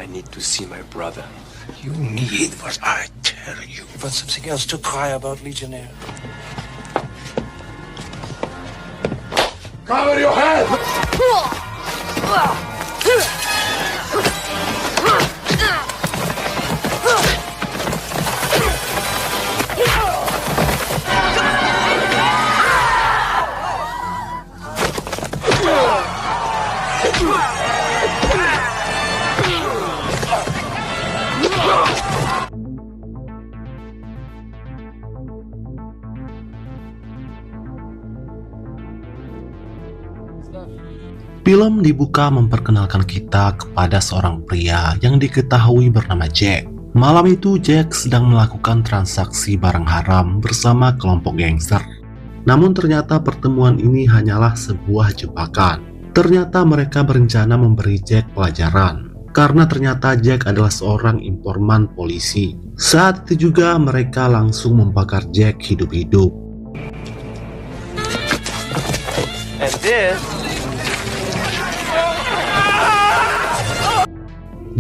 I need to see my brother. You need what I tell you. You've got something else to cry about, Legionnaire. Cover your head! Film dibuka memperkenalkan kita kepada seorang pria yang diketahui bernama Jack. Malam itu Jack sedang melakukan transaksi barang haram bersama kelompok gangster. Namun ternyata pertemuan ini hanyalah sebuah jebakan. Ternyata mereka berencana memberi Jack pelajaran, karena ternyata Jack adalah seorang informan polisi. Saat itu juga mereka langsung membakar Jack hidup-hidup. And this...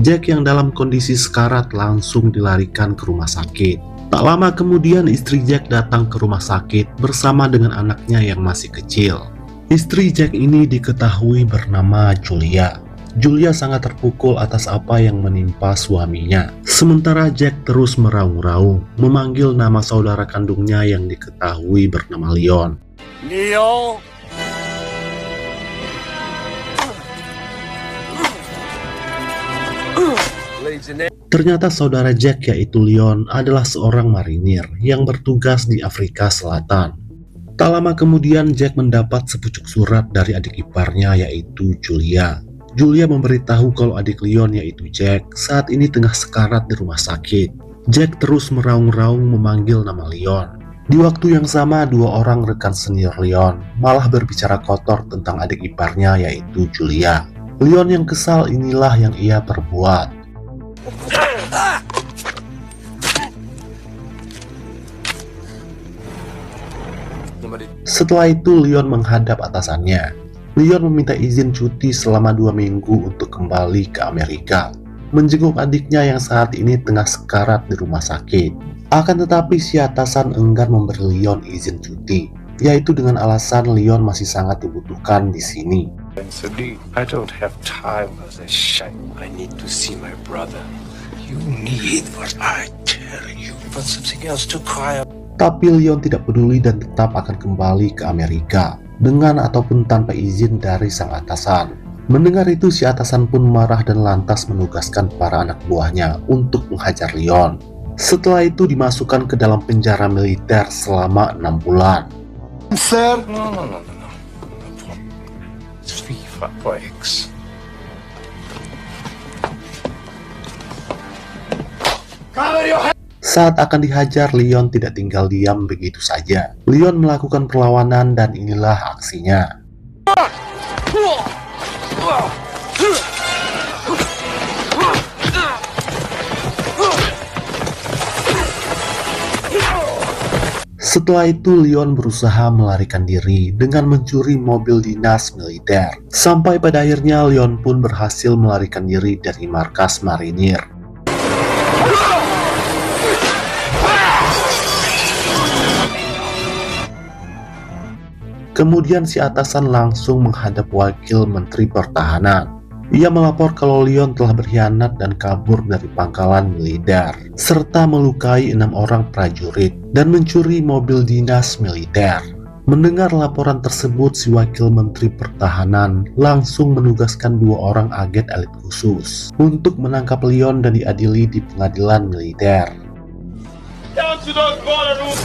Jack yang dalam kondisi sekarat langsung dilarikan ke rumah sakit. Tak lama kemudian istri Jack datang ke rumah sakit bersama dengan anaknya yang masih kecil. Istri Jack ini diketahui bernama Julia. Julia sangat terpukul atas apa yang menimpa suaminya. Sementara Jack terus meraung-raung, memanggil nama saudara kandungnya yang diketahui bernama Leon. Leon! Ternyata saudara Jack yaitu Leon adalah seorang marinir yang bertugas di Afrika Selatan. Tak lama kemudian Jack mendapat sepucuk surat dari adik iparnya yaitu Julia. Julia memberitahu kalau adik Leon yaitu Jack saat ini tengah sekarat di rumah sakit. Jack terus meraung-raung memanggil nama Leon. Di waktu yang sama dua orang rekan senior Leon malah berbicara kotor tentang adik iparnya yaitu Julia. Leon yang kesal inilah yang ia perbuat. Setelah itu Leon menghadap atasannya. Leon meminta izin cuti selama 2 minggu untuk kembali ke Amerika, menjenguk adiknya yang saat ini tengah sekarat di rumah sakit. Akan tetapi si atasan enggan memberi Leon izin cuti, yaitu dengan alasan Leon masih sangat dibutuhkan di sini. I don't have time for this shit. I need to see my brother. You need what I tell you. You've got something else to cry about. Tapi Leon tidak peduli dan tetap akan kembali ke Amerika, dengan ataupun tanpa izin dari sang atasan. Mendengar itu si atasan pun marah dan lantas menugaskan para anak buahnya untuk menghajar Leon. Setelah itu dimasukkan ke dalam penjara militer selama 6 bulan. Sir? No. It's FIFA breaks. Cover your head! Saat akan dihajar, Leon tidak tinggal diam begitu saja. Leon melakukan perlawanan dan inilah aksinya. Setelah itu Leon berusaha melarikan diri dengan mencuri mobil dinas militer. Sampai pada akhirnya Leon pun berhasil melarikan diri dari markas marinir. Kemudian si atasan langsung menghadap wakil menteri pertahanan. Ia melapor kalau Leon telah berkhianat dan kabur dari pangkalan militer, serta melukai 6 orang prajurit dan mencuri mobil dinas militer. Mendengar laporan tersebut, si wakil menteri pertahanan langsung menugaskan 2 orang agen elit khusus untuk menangkap Leon dan diadili di pengadilan militer. Down to those border rules!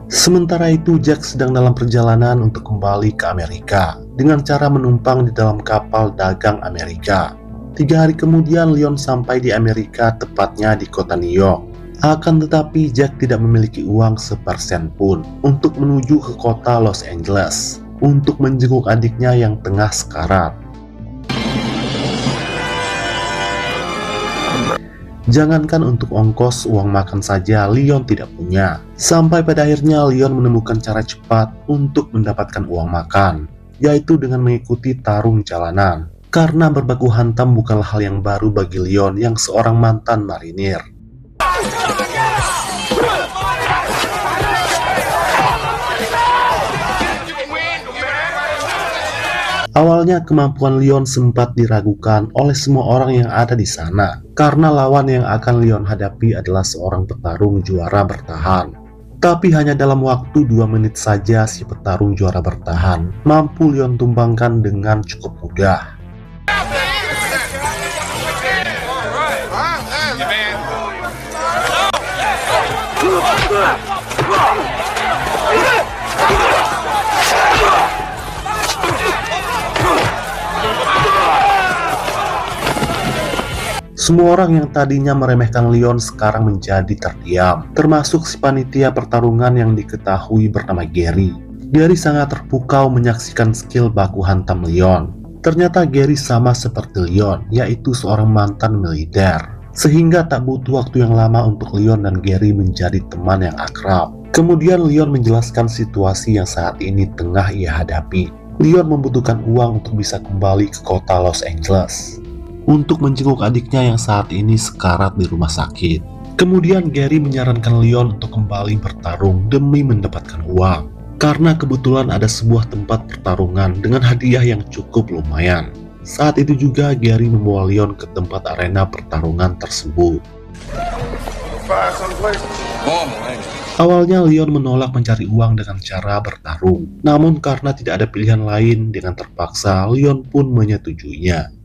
Sementara itu Jack sedang dalam perjalanan untuk kembali ke Amerika dengan cara menumpang di dalam kapal dagang Amerika. 3 hari kemudian Leon sampai di Amerika, tepatnya di kota New York. Akan tetapi Jack tidak memiliki uang sepersen pun untuk menuju ke kota Los Angeles untuk menjenguk adiknya yang tengah sekarat. Jangankan untuk ongkos, uang makan saja Leon tidak punya. Sampai pada akhirnya Leon menemukan cara cepat untuk mendapatkan uang makan. yaitu dengan mengikuti tarung jalanan. Karena berbaku hantam bukanlah hal yang baru bagi Leon yang seorang mantan marinir. Awalnya kemampuan Leon sempat diragukan oleh semua orang yang ada di sana, karena lawan yang akan Leon hadapi adalah seorang petarung juara bertahan. Tapi hanya dalam waktu 2 menit saja si petarung juara bertahan mampu Leon tumbangkan dengan cukup mudah. Semua orang yang tadinya meremehkan Leon sekarang menjadi terdiam, termasuk si panitia pertarungan yang diketahui bernama Gary. Gary sangat terpukau menyaksikan skill baku hantam Leon. Ternyata Gary sama seperti Leon, yaitu seorang mantan militer, sehingga tak butuh waktu yang lama untuk Leon dan Gary menjadi teman yang akrab. Kemudian Leon menjelaskan situasi yang saat ini tengah ia hadapi. Leon membutuhkan uang untuk bisa kembali ke kota Los Angeles untuk menjenguk adiknya yang saat ini sekarat di rumah sakit. Kemudian Gary menyarankan Leon untuk kembali bertarung demi mendapatkan uang, karena kebetulan ada sebuah tempat pertarungan dengan hadiah yang cukup lumayan. Saat itu juga Gary membawa Leon ke tempat arena pertarungan tersebut. Awalnya Leon menolak mencari uang dengan cara bertarung, namun karena tidak ada pilihan lain, dengan terpaksa Leon pun menyetujuinya.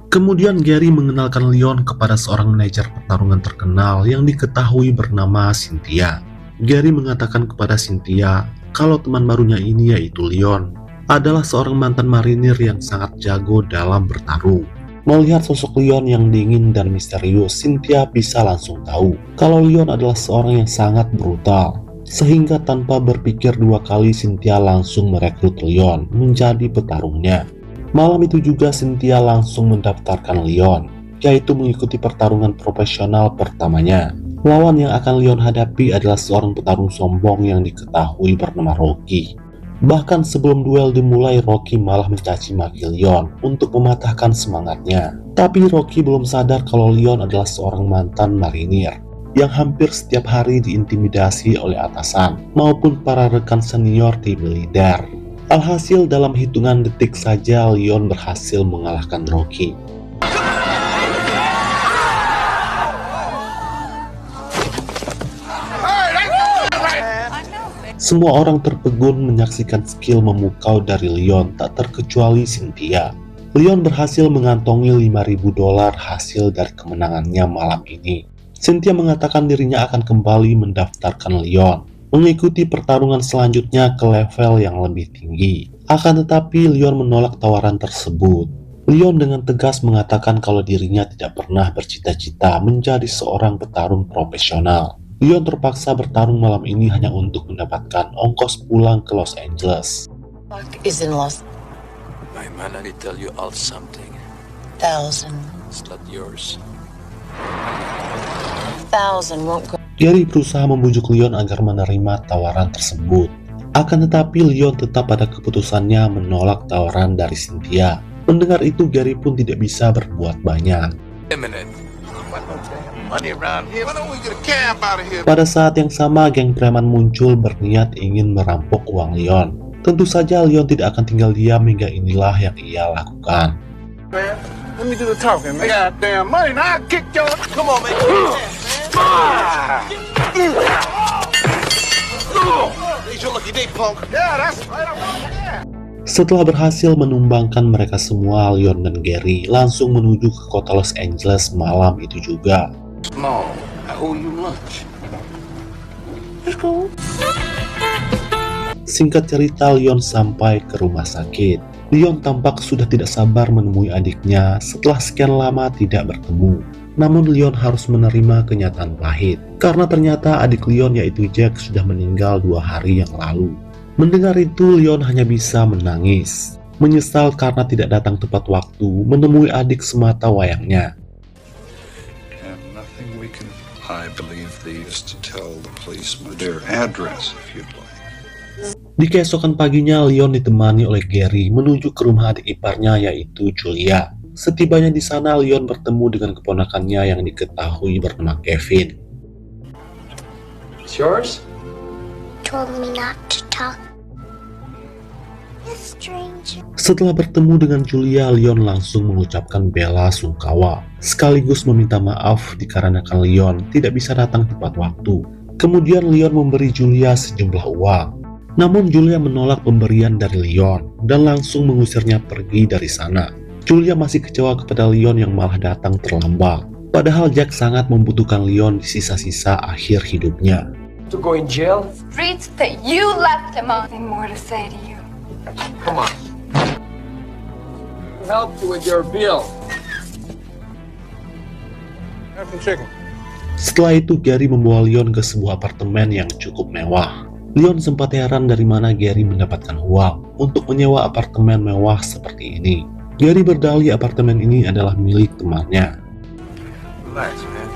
Kemudian Gary mengenalkan Leon kepada seorang manajer pertarungan terkenal yang diketahui bernama Cynthia. Gary mengatakan kepada Cynthia kalau teman barunya ini, yaitu Leon, adalah seorang mantan marinir yang sangat jago dalam bertarung. Melihat sosok Leon yang dingin dan misterius, Cynthia bisa langsung tahu kalau Leon adalah seorang yang sangat brutal. Sehingga tanpa berpikir 2 kali Cynthia langsung merekrut Leon menjadi petarungnya. Malam itu juga Cynthia langsung mendaftarkan Leon, yaitu mengikuti pertarungan profesional pertamanya. Lawan yang akan Leon hadapi adalah seorang petarung sombong yang diketahui bernama Rocky. Bahkan sebelum duel dimulai, Rocky malah mencaci maki Leon untuk mematahkan semangatnya. Tapi Rocky belum sadar kalau Leon adalah seorang mantan marinir yang hampir setiap hari diintimidasi oleh atasan maupun para rekan senior di militer. Alhasil dalam hitungan detik saja Leon berhasil mengalahkan Rocky. Semua orang terpegun menyaksikan skill memukau dari Leon, tak terkecuali Cynthia. Leon berhasil mengantongi $5.000 hasil dari kemenangannya malam ini. Cynthia mengatakan dirinya akan kembali mendaftarkan Leon mengikuti pertarungan selanjutnya ke level yang lebih tinggi. Akan tetapi Leon menolak tawaran tersebut. Leon dengan tegas mengatakan kalau dirinya tidak pernah bercita-cita menjadi seorang petarung profesional. Leon terpaksa bertarung malam ini hanya untuk mendapatkan ongkos pulang ke Los Angeles. Is in Los. My man, I tell you all something. 1,000. It's not yours. 1,000 won't go. Gary berusaha membujuk Leon agar menerima tawaran tersebut. Akan tetapi Leon tetap pada keputusannya menolak tawaran dari Cynthia. Mendengar itu Gary pun tidak bisa berbuat banyak. Pada saat yang sama geng preman muncul berniat ingin merampok uang Leon. Tentu saja Leon tidak akan tinggal diam hingga inilah yang ia lakukan. Let me do the talking, man. I got damn money, now I kick your... Come on, man. It's your lucky day, punk. Yeah, that's right. Setelah berhasil menumbangkan mereka semua, Leon dan Gary langsung menuju ke kota Los Angeles malam itu juga. Small, I owe you lunch. Singkat cerita, Leon sampai ke rumah sakit. Leon tampak sudah tidak sabar menemui adiknya setelah sekian lama tidak bertemu. Namun Leon harus menerima kenyataan pahit, karena ternyata adik Leon yaitu Jack sudah meninggal 2 hari yang lalu. Mendengar itu, Leon hanya bisa menangis, menyesal karena tidak datang tepat waktu menemui adik semata wayangnya. And nothing we can. I believe these to tell the policeman their address if you'd like. Di keesokan paginya, Leon ditemani oleh Gary menuju ke rumah adik iparnya yaitu Julia. Setibanya di sana, Leon bertemu dengan keponakannya yang diketahui bernama Kevin. It's yours? Told me not to talk. This stranger. Setelah bertemu dengan Julia, Leon langsung mengucapkan bela sungkawa, sekaligus meminta maaf dikarenakan Leon tidak bisa datang tepat waktu. Kemudian Leon memberi Julia sejumlah uang. Namun Julia menolak pemberian dari Leon dan langsung mengusirnya pergi dari sana. Julia masih kecewa kepada Leon yang malah datang terlambat. Padahal Jack sangat membutuhkan Leon di sisa-sisa akhir hidupnya. To go in jail? Streets that you left him on. Nothing more to say to you. Come on. Help you with your bill. Have some chicken. Setelah itu Gary membawa Leon ke sebuah apartemen yang cukup mewah. Leon sempat heran dari mana Gary mendapatkan uang untuk menyewa apartemen mewah seperti ini. Gary berdalih apartemen ini adalah milik temannya. Relax, man.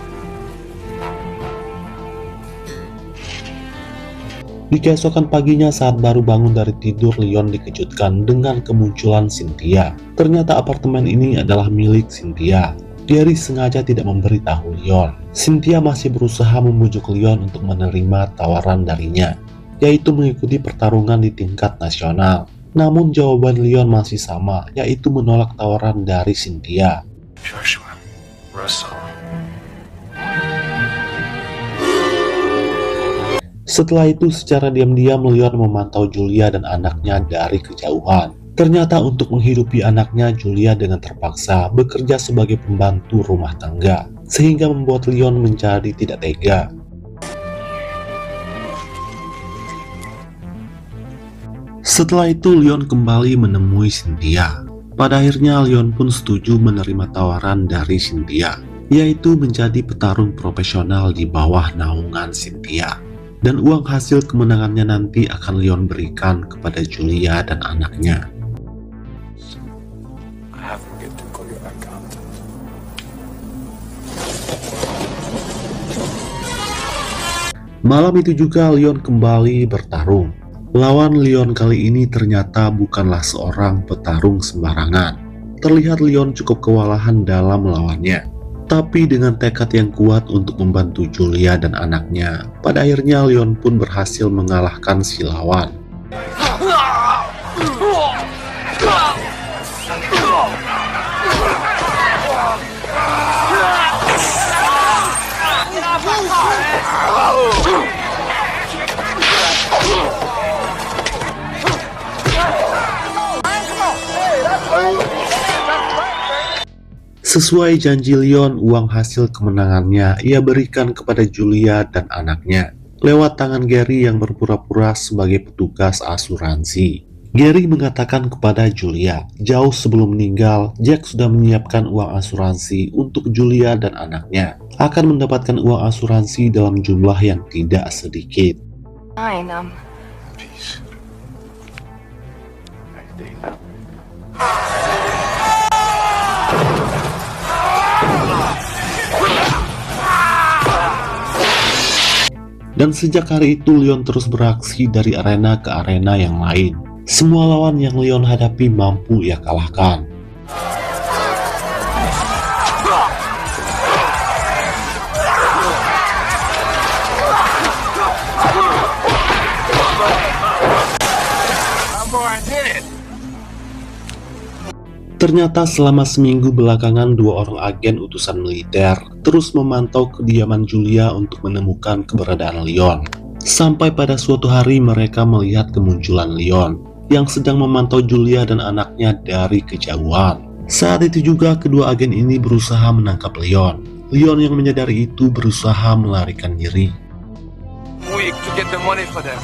Di keesokan paginya saat baru bangun dari tidur, Leon dikejutkan dengan kemunculan Cynthia. Ternyata apartemen ini adalah milik Cynthia. Gary sengaja tidak memberitahu Leon. Cynthia masih berusaha membujuk Leon untuk menerima tawaran darinya, yaitu mengikuti pertarungan di tingkat nasional. Namun jawaban Leon masih sama, yaitu menolak tawaran dari Cynthia. Joshua. Russell. Setelah itu secara diam-diam Leon memantau Julia dan anaknya dari kejauhan. Ternyata untuk menghidupi anaknya, Julia dengan terpaksa bekerja sebagai pembantu rumah tangga, sehingga membuat Leon menjadi tidak tega. Setelah itu Leon kembali menemui Cynthia. Pada akhirnya Leon pun setuju menerima tawaran dari Cynthia, yaitu menjadi petarung profesional di bawah naungan Cynthia. Dan uang hasil kemenangannya nanti akan Leon berikan kepada Julia dan anaknya. I have to get to call your accountant. Malam itu juga Leon kembali bertarung. Lawan Leon kali ini ternyata bukanlah seorang petarung sembarangan. Terlihat Leon cukup kewalahan dalam melawannya. Tapi dengan tekad yang kuat untuk membantu Julia dan anaknya, pada akhirnya Leon pun berhasil mengalahkan si lawan. Sesuai janji Leon, uang hasil kemenangannya ia berikan kepada Julia dan anaknya lewat tangan Gary yang berpura-pura sebagai petugas asuransi. Gary mengatakan kepada Julia, jauh sebelum meninggal, Jack sudah menyiapkan uang asuransi untuk Julia dan anaknya. Akan mendapatkan uang asuransi dalam jumlah yang tidak sedikit. Peace. Dan sejak hari itu Leon terus beraksi dari arena ke arena yang lain. Semua lawan yang Leon hadapi mampu ia kalahkan. Ternyata selama seminggu belakangan dua orang agen utusan militer terus memantau kediaman Julia untuk menemukan keberadaan Leon. Sampai pada suatu hari mereka melihat kemunculan Leon yang sedang memantau Julia dan anaknya dari kejauhan. Saat itu juga kedua agen ini berusaha menangkap Leon. Leon yang menyadari itu berusaha melarikan diri. We to get the money for them.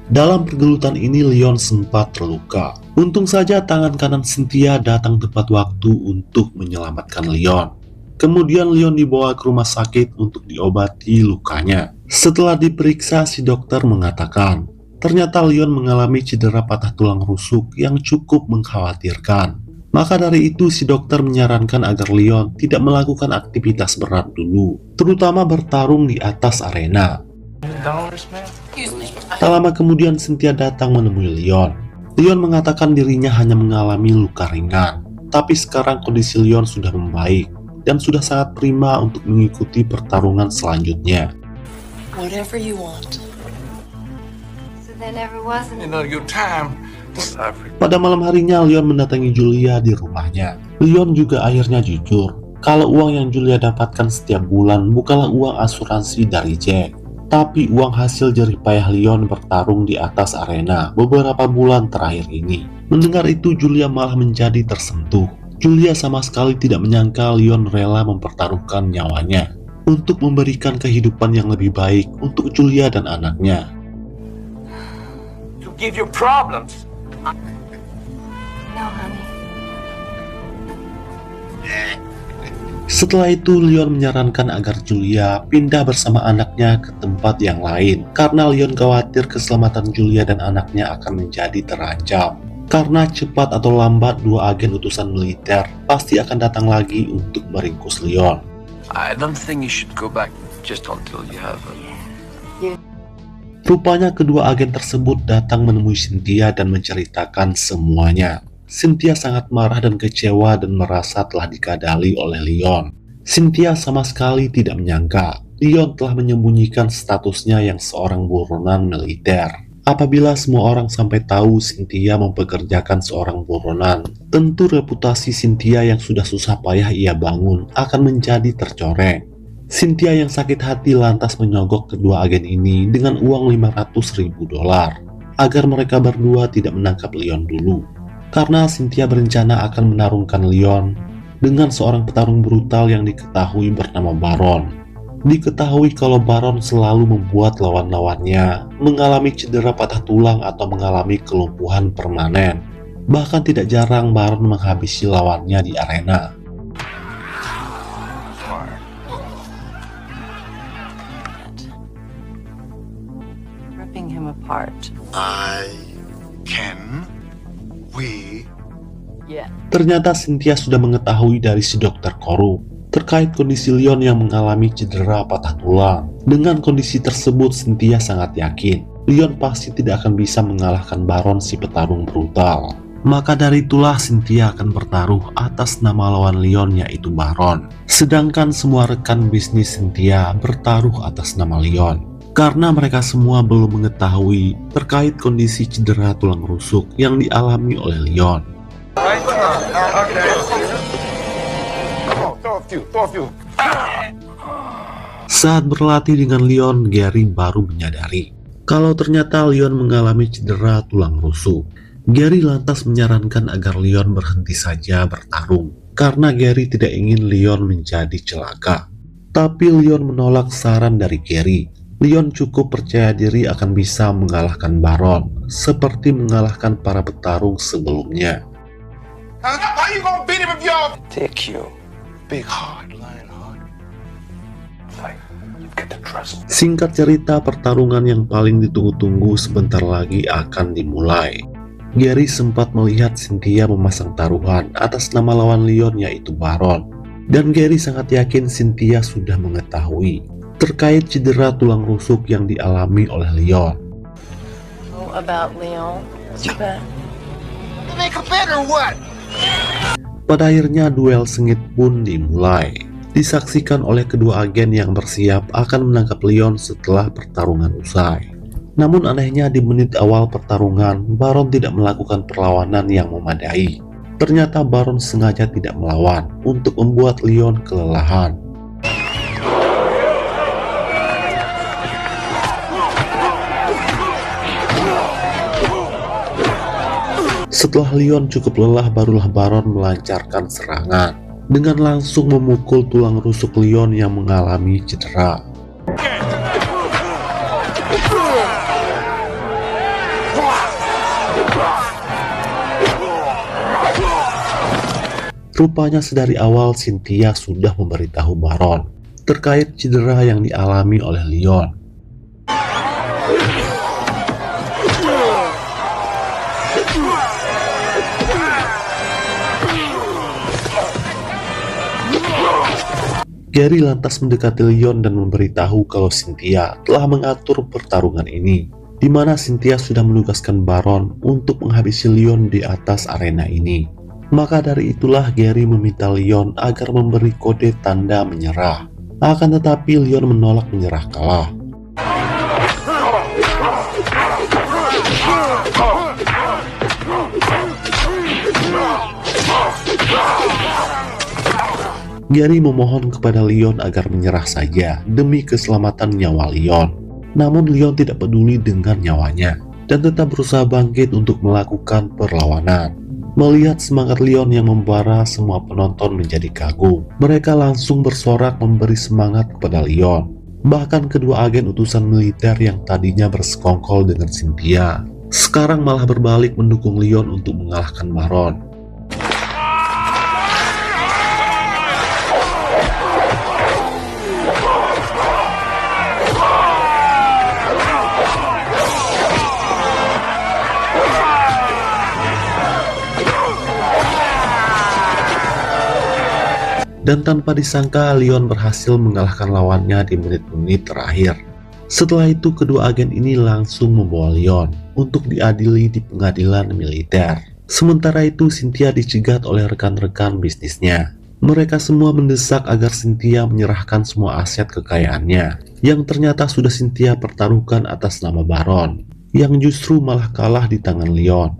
Dalam pergelutan ini Leon sempat terluka. Untung saja tangan kanan Cynthia datang tepat waktu untuk menyelamatkan Leon. Kemudian Leon dibawa ke rumah sakit untuk diobati lukanya. Setelah diperiksa, si dokter mengatakan, ternyata Leon mengalami cedera patah tulang rusuk yang cukup mengkhawatirkan. Maka dari itu si dokter menyarankan agar Leon tidak melakukan aktivitas berat dulu, terutama bertarung di atas arena. Tak lama kemudian Cynthia datang menemui Leon. Leon mengatakan dirinya hanya mengalami luka ringan, tapi sekarang kondisi Leon sudah membaik dan sudah sangat prima untuk mengikuti pertarungan selanjutnya. Whatever you want. So there never wasn't. You know, your time. Pada malam harinya Leon mendatangi Julia di rumahnya. Leon juga akhirnya jujur kalau uang yang Julia dapatkan setiap bulan bukanlah uang asuransi dari Jack, tapi uang hasil jerih payah Leon bertarung di atas arena beberapa bulan terakhir ini. Mendengar itu Julia malah menjadi tersentuh. Julia sama sekali tidak menyangka Leon rela mempertaruhkan nyawanya untuk memberikan kehidupan yang lebih baik untuk Julia dan anaknya. To give you problems. No, honey. Setelah itu Leon menyarankan agar Julia pindah bersama anaknya ke tempat yang lain karena Leon khawatir keselamatan Julia dan anaknya akan menjadi terancam. Karena cepat atau lambat dua agen utusan militer pasti akan datang lagi untuk meringkus Leon. I don't think you should go back just until you have a... Rupanya kedua agen tersebut datang menemui Cynthia dan menceritakan semuanya. Cynthia sangat marah dan kecewa dan merasa telah dikadali oleh Leon. Cynthia sama sekali tidak menyangka Leon telah menyembunyikan statusnya yang seorang buronan militer. Apabila semua orang sampai tahu Cynthia mempekerjakan seorang buronan, tentu reputasi Cynthia yang sudah susah payah ia bangun akan menjadi tercoreng. Cynthia yang sakit hati lantas menyogok kedua agen ini dengan uang $500.000 agar mereka berdua tidak menangkap Leon dulu. Karena Cynthia berencana akan menarungkan Leon dengan seorang petarung brutal yang diketahui bernama Baron. Diketahui kalau Baron selalu membuat lawan-lawannya mengalami cedera patah tulang atau mengalami kelumpuhan permanen. Bahkan tidak jarang Baron menghabisi lawannya di arena. Ripping him apart. Ternyata Cynthia sudah mengetahui dari si dokter korup terkait kondisi Leon yang mengalami cedera patah tulang. Dengan kondisi tersebut Cynthia sangat yakin Leon pasti tidak akan bisa mengalahkan Baron si petarung brutal. Maka dari itulah Cynthia akan bertaruh atas nama lawan Leon yaitu Baron. Sedangkan semua rekan bisnis Cynthia bertaruh atas nama Leon. Karena mereka semua belum mengetahui terkait kondisi cedera tulang rusuk yang dialami oleh Leon. Saat berlatih dengan Leon, Gary baru menyadari kalau ternyata Leon mengalami cedera tulang rusuk. Gary lantas menyarankan agar Leon berhenti saja bertarung karena Gary tidak ingin Leon menjadi celaka. Tapi Leon menolak saran dari Gary. Leon cukup percaya diri akan bisa mengalahkan Baron seperti mengalahkan para petarung sebelumnya. How you gonna beat him if y'all... Take you. Big heart, lion heart. You get the trust. Singkat cerita, pertarungan yang paling ditunggu-tunggu sebentar lagi akan dimulai. Gary sempat melihat Cynthia memasang taruhan atas nama lawan Leon yaitu Baron. Dan Gary sangat yakin Cynthia sudah mengetahui terkait cedera tulang rusuk yang dialami oleh Leon. Oh, about Leon? Too bad. Make a bet or what? Pada akhirnya duel sengit pun dimulai. Disaksikan oleh kedua agen yang bersiap akan menangkap Leon setelah pertarungan usai. Namun anehnya di menit awal pertarungan, Baron tidak melakukan perlawanan yang memadai. Ternyata Baron sengaja tidak melawan untuk membuat Leon kelelahan. Setelah Leon cukup lelah, barulah Baron melancarkan serangan dengan langsung memukul tulang rusuk Leon yang mengalami cedera. Rupanya sedari awal Cynthia sudah memberitahu Baron terkait cedera yang dialami oleh Leon. Gary lantas mendekati Leon dan memberitahu kalau Cynthia telah mengatur pertarungan ini, di mana Cynthia sudah menugaskan Baron untuk menghabisi Leon di atas arena ini. Maka dari itulah Gary meminta Leon agar memberi kode tanda menyerah. Akan tetapi Leon menolak menyerah kalah. Gary memohon kepada Leon agar menyerah saja demi keselamatan nyawa Leon. Namun Leon tidak peduli dengan nyawanya dan tetap berusaha bangkit untuk melakukan perlawanan. Melihat semangat Leon yang membara, semua penonton menjadi kagum. Mereka langsung bersorak memberi semangat kepada Leon. Bahkan kedua agen utusan militer yang tadinya bersekongkol dengan Cynthia, sekarang malah berbalik mendukung Leon untuk mengalahkan Baron. Dan tanpa disangka Leon berhasil mengalahkan lawannya di menit-menit terakhir. Setelah itu kedua agen ini langsung membawa Leon untuk diadili di pengadilan militer. Sementara itu Cynthia dicegat oleh rekan-rekan bisnisnya. Mereka semua mendesak agar Cynthia menyerahkan semua aset kekayaannya, yang ternyata sudah Cynthia pertaruhkan atas nama Baron, yang justru malah kalah di tangan Leon.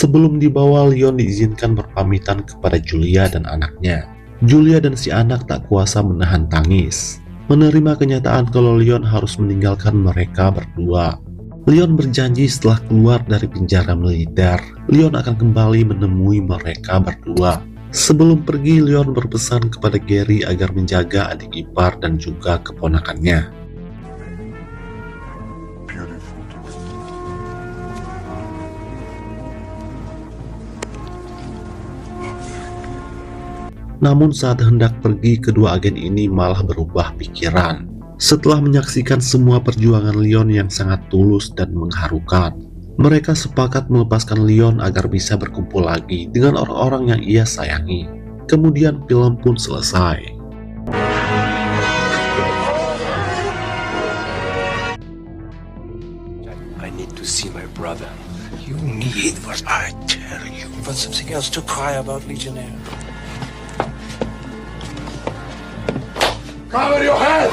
Sebelum dibawa, Leon diizinkan berpamitan kepada Julia dan anaknya. Julia dan si anak tak kuasa menahan tangis, menerima kenyataan kalau Leon harus meninggalkan mereka berdua. Leon berjanji setelah keluar dari penjara militer, Leon akan kembali menemui mereka berdua. Sebelum pergi, Leon berpesan kepada Gary agar menjaga adik ipar dan juga keponakannya. Namun saat hendak pergi, kedua agen ini malah berubah pikiran. Setelah menyaksikan semua perjuangan Leon yang sangat tulus dan mengharukan, mereka sepakat melepaskan Leon agar bisa berkumpul lagi dengan orang-orang yang ia sayangi. Kemudian film pun selesai. I need to see my brother. You need what I tell you. You've got something else to cry about, Legionnaire. Cover your head!